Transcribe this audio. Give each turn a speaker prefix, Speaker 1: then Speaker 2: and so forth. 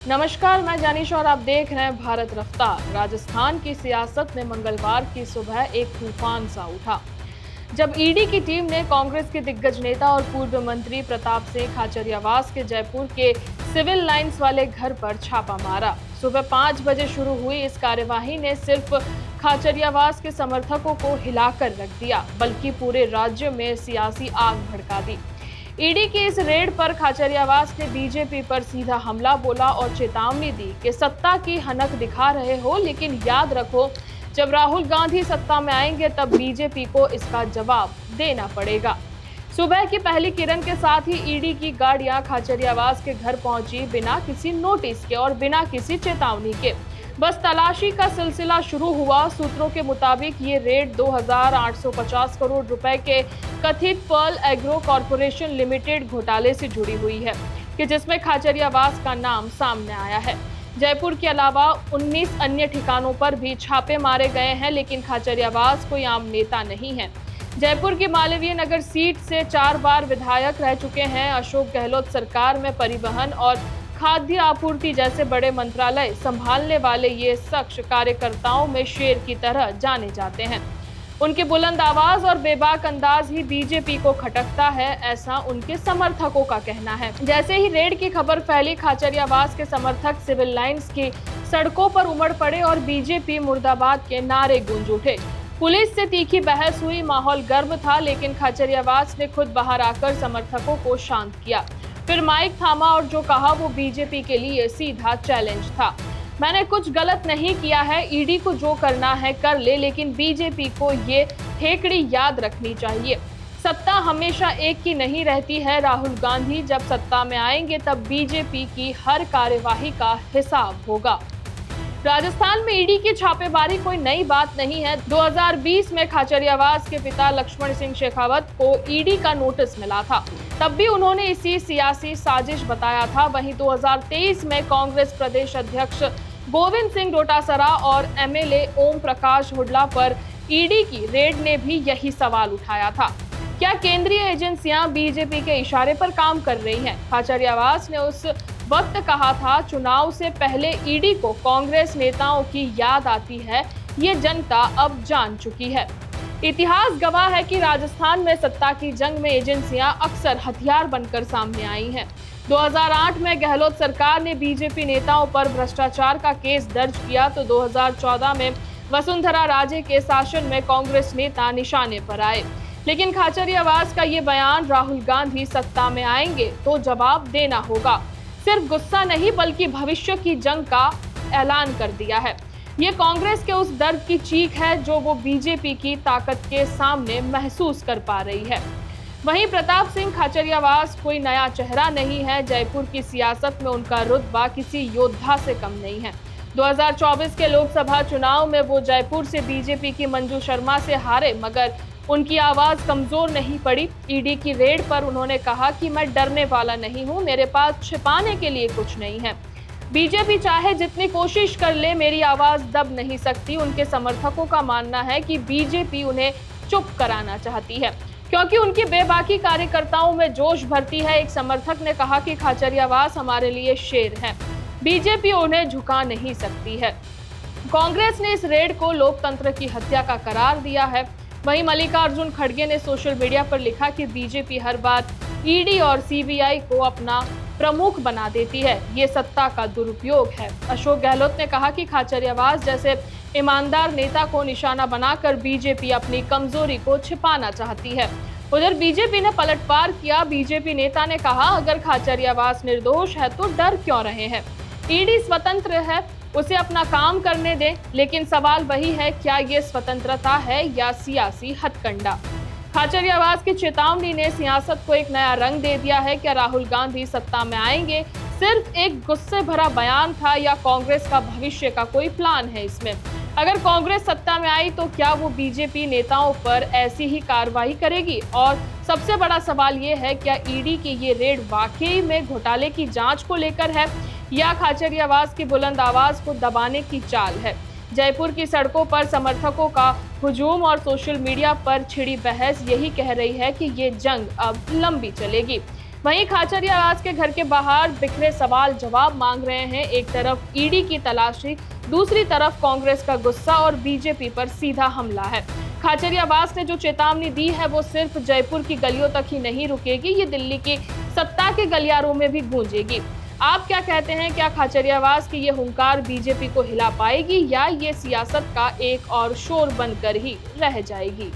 Speaker 1: नमस्कार, मैं जानिश और आप देख रहे हैं भारत रफ्तार। राजस्थान की सियासत में मंगलवार की सुबह एक तूफान सा उठा जब ईडी की टीम ने कांग्रेस के दिग्गज नेता और पूर्व मंत्री प्रताप सिंह खाचरियावास के जयपुर के सिविल लाइंस वाले घर पर छापा मारा। सुबह 5 बजे शुरू हुई इस कार्यवाही ने सिर्फ खाचरियावास के समर्थकों को हिलाकर रख दिया, बल्कि पूरे राज्य में सियासी आग भड़का दी। ईडी की इस रेड पर खाचरियावास ने बीजेपी पर सीधा हमला बोला और चेतावनी दी कि सत्ता की हनक दिखा रहे हो, लेकिन याद रखो जब राहुल गांधी सत्ता में आएंगे तब बीजेपी को इसका जवाब देना पड़ेगा। सुबह की पहली किरण के साथ ही ईडी की गाड़ियां खाचरियावास के घर पहुंची, बिना किसी नोटिस के और बिना किसी चेतावनी के। बस तलाशी का सिलसिला शुरू हुआ। सूत्रों के मुताबिक ये रेड 2,850 करोड़ रुपए के कथित पर्ल एग्रो कॉरपोरेशन लिमिटेड घोटाले से जुड़ी हुई है कि जिसमें खाचरियावास का नाम सामने आया है। जयपुर के अलावा 19 अन्य ठिकानों पर भी छापे मारे गए हैं, लेकिन खाचरियावास कोई आम नेता नहीं है। जयपुर की मालवीय नगर सीट से 4 बार विधायक रह चुके हैं। अशोक गहलोत सरकार में परिवहन और खाद्य आपूर्ति जैसे बड़े मंत्रालय संभालने वाले ये शख्स कार्यकर्ताओं में शेर की तरह जाने जाते हैं। उनकी बुलंद आवाज और बेबाक अंदाज ही बीजेपी को खटकता है, ऐसा उनके समर्थकों का कहना है। जैसे ही रेड की खबर फैली, खाचरियावास के समर्थक सिविल लाइंस की सड़कों पर उमड़ पड़े और बीजेपी मुर्दाबाद के नारे गूंज उठे। पुलिस से तीखी बहस हुई, माहौल गर्म था, लेकिन खाचरियावास ने खुद बाहर आकर समर्थकों को शांत किया। फिर माइक थामा और जो कहा वो बीजेपी के लिए सीधा चैलेंज था। मैंने कुछ गलत नहीं किया है, ईडी को जो करना है कर ले, लेकिन बीजेपी को ये ठेकड़ी याद रखनी चाहिए। सत्ता हमेशा एक की नहीं रहती है। राहुल गांधी जब सत्ता में आएंगे तब बीजेपी की हर कार्यवाही का हिसाब होगा। राजस्थान में ईडी की छापेमारी कोई नई बात नहीं है। 2020 में खाचरियावास के पिता लक्ष्मण सिंह शेखावत को ईडी का नोटिस मिला था, तब भी उन्होंने इसी सियासी साजिश बताया था। वहीं 2023 में कांग्रेस प्रदेश अध्यक्ष गोविंद सिंह डोटासरा और एमएलए ओम प्रकाश हुड्डा पर ईडी की रेड ने भी यही सवाल उठाया था। क्या केंद्रीय एजेंसियां बीजेपी के इशारे पर काम कर रही हैं? खाचरियावास ने उस वक्त कहा था, चुनाव से पहले ईडी को कांग्रेस नेताओं की याद आती है, ये जनता अब जान चुकी है। इतिहास गवाह है कि राजस्थान में सत्ता की जंग में एजेंसियां अक्सर हथियार बनकर सामने आई हैं। 2008 में गहलोत सरकार ने बीजेपी नेताओं पर भ्रष्टाचार का केस दर्ज किया तो 2014 में वसुंधरा राजे के शासन में कांग्रेस नेता निशाने पर आए। लेकिन खाचरियावास का ये बयान, राहुल गांधी सत्ता में आएंगे तो जवाब देना होगा, सिर्फ गुस्सा नहीं बल्कि भविष्य की जंग का ऐलान कर दिया है। ये कांग्रेस के उस दर्द की चीख है जो वो बीजेपी की ताकत के सामने महसूस कर पा रही है। वहीं प्रताप सिंह खाचरियावास कोई नया चेहरा नहीं है। जयपुर की सियासत में उनका रुतबा किसी योद्धा से कम नहीं है। 2024 के लोकसभा चुनाव में वो जयपुर से बीजेपी की मंजू शर्मा से हारे, मगर उनकी आवाज कमजोर नहीं पड़ी। ईडी की रेड पर उन्होंने कहा कि मैं डरने वाला नहीं हूं, मेरे पास छिपाने के लिए कुछ नहीं है। बीजेपी चाहे जितनी कोशिश कर ले, मेरी आवाज दब नहीं सकती। उनके समर्थकों का मानना है कि बीजेपी उन्हें चुप कराना चाहती है क्योंकि उनकी बेबाकी कार्यकर्ताओं में जोश भरती है। एक समर्थक ने कहा कि खाचरियावास हमारे लिए शेर है, बीजेपी उन्हें झुका नहीं सकती है। कांग्रेस ने इस रेड को लोकतंत्र की हत्या का करार दिया है। वहीं मल्लिकार्जुन खड़गे ने सोशल मीडिया पर लिखा कि बीजेपी हर बार ईडी और सीबीआई को अपना प्रमुख बना देती है, ये सत्ता का दुरुपयोग है। अशोक गहलोत ने कहा कि खाचरियावास जैसे ईमानदार नेता को निशाना बनाकर बीजेपी अपनी कमजोरी को छिपाना चाहती है। उधर बीजेपी ने पलटवार किया। बीजेपी नेता ने कहा, अगर खाचरियावास निर्दोष है तो डर क्यों रहे हैं? ईडी स्वतंत्र है, उसे अपना काम करने दें। लेकिन सवाल वही है, क्या ये स्वतंत्रता है या सियासी हथकंडा? खाचरियावास की चेतावनी ने सियासत को एक नया रंग दे दिया है। क्या राहुल गांधी सत्ता में आएंगे सिर्फ एक गुस्से भरा बयान था या कांग्रेस का भविष्य का कोई प्लान है इसमें? अगर कांग्रेस सत्ता में आई तो क्या वो बीजेपी नेताओं पर ऐसी ही कार्रवाई करेगी? और सबसे बड़ा सवाल ये है, क्या ईडी की ये रेड वाकई में घोटाले की जांच को लेकर है या खाचरियावास की बुलंद आवाज को दबाने की चाल है? जयपुर की सड़कों पर समर्थकों का हुजूम और सोशल मीडिया पर छिड़ी बहस यही कह रही है कि ये जंग अब लंबी चलेगी। वहीं खाचरियावास के घर के बाहर बिखरे सवाल जवाब मांग रहे हैं। एक तरफ ईडी की तलाशी, दूसरी तरफ कांग्रेस का गुस्सा और बीजेपी पर सीधा हमला है। खाचरियावास ने जो चेतावनी दी है वो सिर्फ जयपुर की गलियों तक ही नहीं रुकेगी, ये दिल्ली की सत्ता के गलियारों में भी गूंजेगी। आप क्या कहते हैं? क्या खाचरियावास की ये हुंकार बीजेपी को हिला पाएगी या ये सियासत का एक और शोर बनकर ही रह जाएगी?